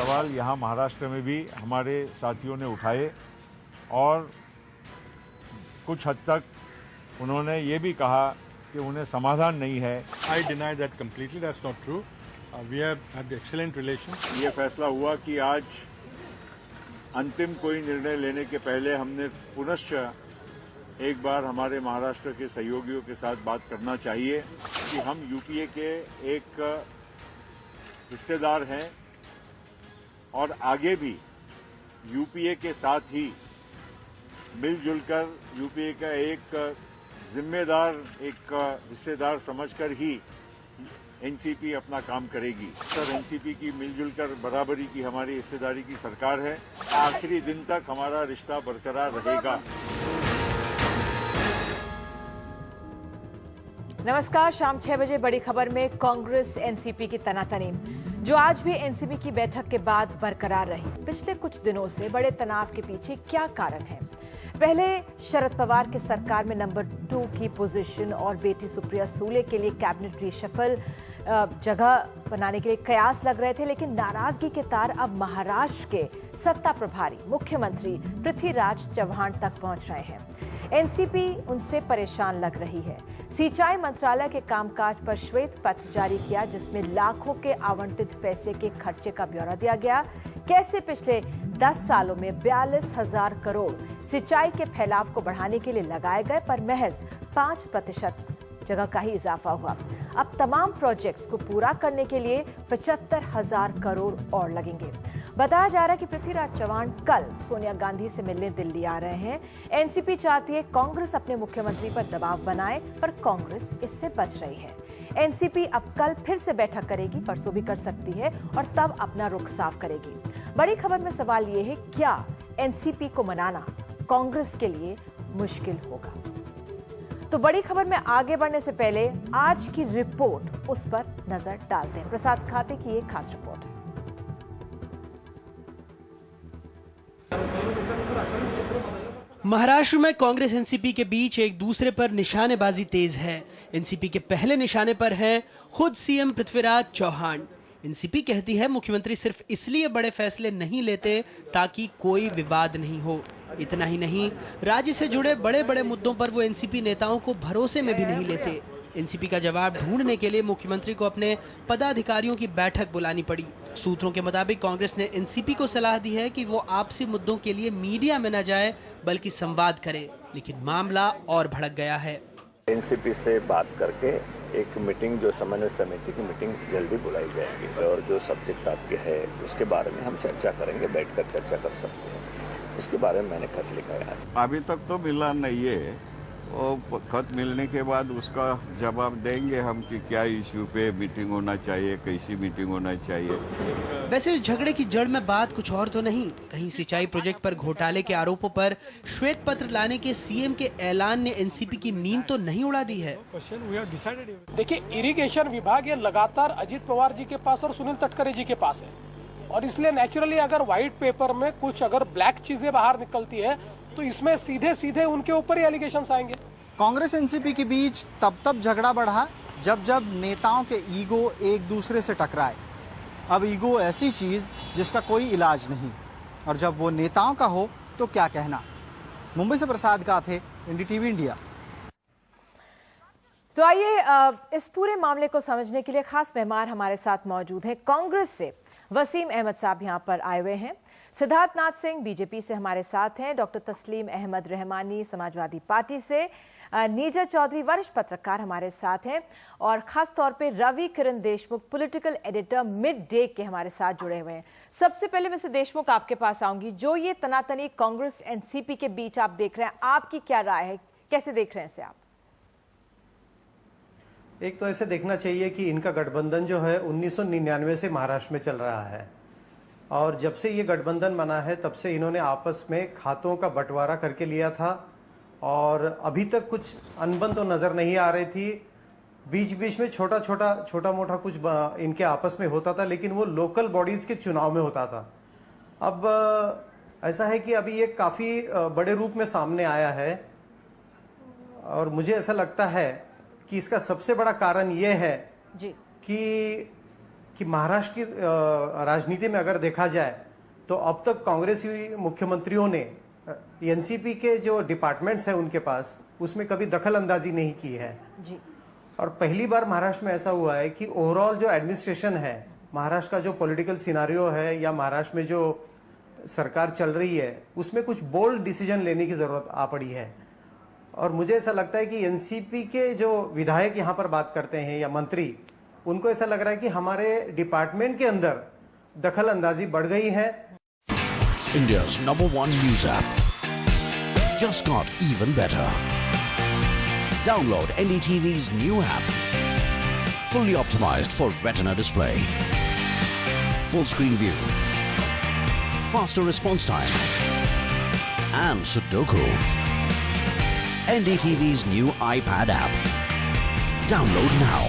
सवाल यहाँ महाराष्ट्र में भी हमारे साथियों ने उठाए और कुछ हद तक उन्होंने ये भी कहा कि उन्हें समाधान नहीं है। I deny that completely. That's not true. We have had excellent relations. ये फैसला हुआ कि आज अंतिम कोई निर्णय लेने के पहले हमने पुनश्च एक बार हमारे महाराष्ट्र के सहयोगियों के साथ बात करना चाहिए कि हम यूपीए के एक हिस्सेदार हैं और आगे भी यूपीए के साथ ही मिलजुल कर यूपीए का एक जिम्मेदार एक हिस्सेदार समझकर ही एनसीपी अपना काम करेगी। सर, एनसीपी की मिलजुल कर बराबरी की हमारी हिस्सेदारी की सरकार है। आखिरी दिन तक हमारा रिश्ता बरकरार रहेगा। नमस्कार, शाम 6 बजे बड़ी खबर में कांग्रेस एनसीपी की तनातनी जो आज भी एनसीपी की बैठक के बाद बरकरार रही। पिछले कुछ दिनों से बड़े तनाव के पीछे क्या कारण है? पहले शरद पवार के सरकार में नंबर 2 की पोजीशन और बेटी सुप्रिया सूले के लिए कैबिनेट रिशफल जगह बनाने के लिए कयास लग रहे थे, लेकिन नाराजगी के तार अब महाराष्ट्र के सत्ता प्रभारी मुख्यमंत्री पृथ्वीराज चव्हाण तक पहुंच रहे हैं। एनसीपी उनसे परेशान लग रही है। सिंचाई मंत्रालय के कामकाज पर श्वेत पत्र जारी किया जिसमें लाखों के आवंटित पैसे के खर्चे का ब्यौरा दिया गया। कैसे पिछले 10 सालों में 42,000 करोड़ सिंचाई के फैलाव को बढ़ाने के लिए लगाए गए, पर महज 5% जगह का ही इजाफा हुआ। अब तमाम प्रोजेक्ट्स को पूरा करने के लिए 75,000 करोड़ और लगेंगे। बताया जा रहा है कि पृथ्वीराज चव्हाण कल सोनिया गांधी से मिलने दिल्ली आ रहे हैं। एनसीपी चाहती है कांग्रेस अपने मुख्यमंत्री पर दबाव बनाए, पर कांग्रेस इससे बच रही है। एनसीपी अब कल फिर से बैठक करेगी, परसों भी कर सकती है और तब अपना रुख साफ करेगी। बड़ी खबर में सवाल ये है, क्या एनसीपी को मनाना कांग्रेस के लिए मुश्किल होगा? तो बड़ी खबर में आगे बढ़ने से पहले आज की रिपोर्ट, उस पर नजर डालते हैं। प्रसाद खाते की एक खास रिपोर्ट है। महाराष्ट्र में कांग्रेस एनसीपी के बीच एक दूसरे पर निशानेबाजी तेज है। एनसीपी के पहले निशाने पर हैं खुद सीएम पृथ्वीराज चव्हाण। एनसीपी कहती है मुख्यमंत्री सिर्फ इसलिए बड़े फैसले नहीं लेते ताकि कोई विवाद नहीं हो। इतना ही नहीं, राज्य से जुड़े बड़े बड़े मुद्दों पर वो एनसीपी नेताओं को भरोसे में भी नहीं लेते। एनसीपी का जवाब ढूंढने के लिए मुख्यमंत्री को अपने पदाधिकारियों की बैठक बुलानी पड़ी। सूत्रों के मुताबिक कांग्रेस ने एनसीपी को सलाह दी है कि वो आपसी मुद्दों के लिए मीडिया में न जाए बल्कि संवाद करे, लेकिन मामला और भड़क गया है। एनसीपी से बात करके एक मीटिंग, जो समन्वय समिति की मीटिंग जल्दी बुलाई जाएगी और जो सब्जेक्ट आपके है उसके बारे में हम चर्चा करेंगे, बैठकर चर्चा कर सकते हैं। उसके बारे में मैंने खत लिखा है। अभी तक तो मिला नहीं है, वो खत मिलने के बाद उसका जवाब देंगे हम कि क्या इश्यू पे मीटिंग होना चाहिए, कैसी मीटिंग होना चाहिए। वैसे इस झगड़े की जड़ में बात कुछ और तो नहीं। कहीं सिंचाई प्रोजेक्ट पर घोटाले के आरोपों पर श्वेत पत्र लाने के सीएम के ऐलान ने एनसीपी की नींद तो नहीं उड़ा दी है। देखिए, इरिगेशन विभाग ये लगातार अजित पवार जी के पास और सुनील तटकरे जी के पास है, और इसलिए नेचुरली अगर व्हाइट पेपर में कुछ अगर ब्लैक चीजें बाहर निकलती है तो इसमें सीधे सीधे उनके ऊपर ही एलिगेशंस आएंगे। कांग्रेस एनसीपी के बीच तब झगड़ा बढ़ा जब नेताओं के ईगो एक दूसरे से टकराए। अब ईगो ऐसी चीज जिसका कोई इलाज नहीं, और जब वो नेताओं का हो तो क्या कहना। मुंबई से प्रसाद गाथे, एनडीटीवी इंडिया। तो आइए इस पूरे मामले को समझने के लिए खास मेहमान हमारे साथ मौजूद हैं। कांग्रेस से वसीम अहमद साहब यहाँ पर आए हुए हैं, सिद्धार्थ नाथ सिंह बीजेपी से हमारे साथ हैं, डॉक्टर तस्लीम अहमद रहमानी समाजवादी पार्टी से, नीरज चौधरी वरिष्ठ पत्रकार हमारे साथ हैं, और खास तौर पे Ravi Kiran Deshmukh political editor Mid Day के हमारे साथ जुड़े हुए हैं। सबसे पहले मिस्टर देशमुख आपके पास आऊंगी। जो ये तनातनी कांग्रेस एनसीपी के बीच आप देख रहे हैं, आपकी क्या राय है, कैसे देख रहे हैं इसे आप? एक तो ऐसे देखना चाहिए कि इनका गठबंधन जो है 1999 से महाराष्ट्र में चल रहा है, और जब से ये गठबंधन बना है तब से इन्होंने आपस में खातों का बंटवारा करके लिया था, और अभी तक कुछ अनबन तो नजर नहीं आ रही थी। बीच बीच में छोटा मोटा कुछ इनके आपस में होता था, लेकिन वो लोकल बॉडीज के चुनाव में होता था। अब ऐसा है कि अभी ये काफी बड़े रूप में सामने आया है, और मुझे ऐसा लगता है कि इसका सबसे बड़ा कारण यह है जी। कि कि महाराष्ट्र की राजनीति में अगर देखा जाए तो अब तक कांग्रेसी मुख्यमंत्रियों ने एनसीपी के जो डिपार्टमेंट्स हैं उनके पास उसमें कभी दखल अंदाजी नहीं की है जी। और पहली बार महाराष्ट्र में ऐसा हुआ है कि ओवरऑल जो एडमिनिस्ट्रेशन है, महाराष्ट्र का जो पॉलिटिकल सिनारियो है या महाराष्ट्र में जो सरकार चल रही है, उसमें कुछ बोल्ड डिसीजन लेने की जरूरत आ पड़ी है। और मुझे ऐसा लगता है कि एनसीपी के जो विधायक यहाँ पर बात करते हैं या मंत्री, उनको ऐसा लग रहा है कि हमारे डिपार्टमेंट के अंदर दखल अंदाजी बढ़ गई है। India's #1 news app just got even better. Download NDTV's new app. Fully optimized for retina display. Full screen view. Faster response time. And Sudoku. NDTV's new iPad app. Download now.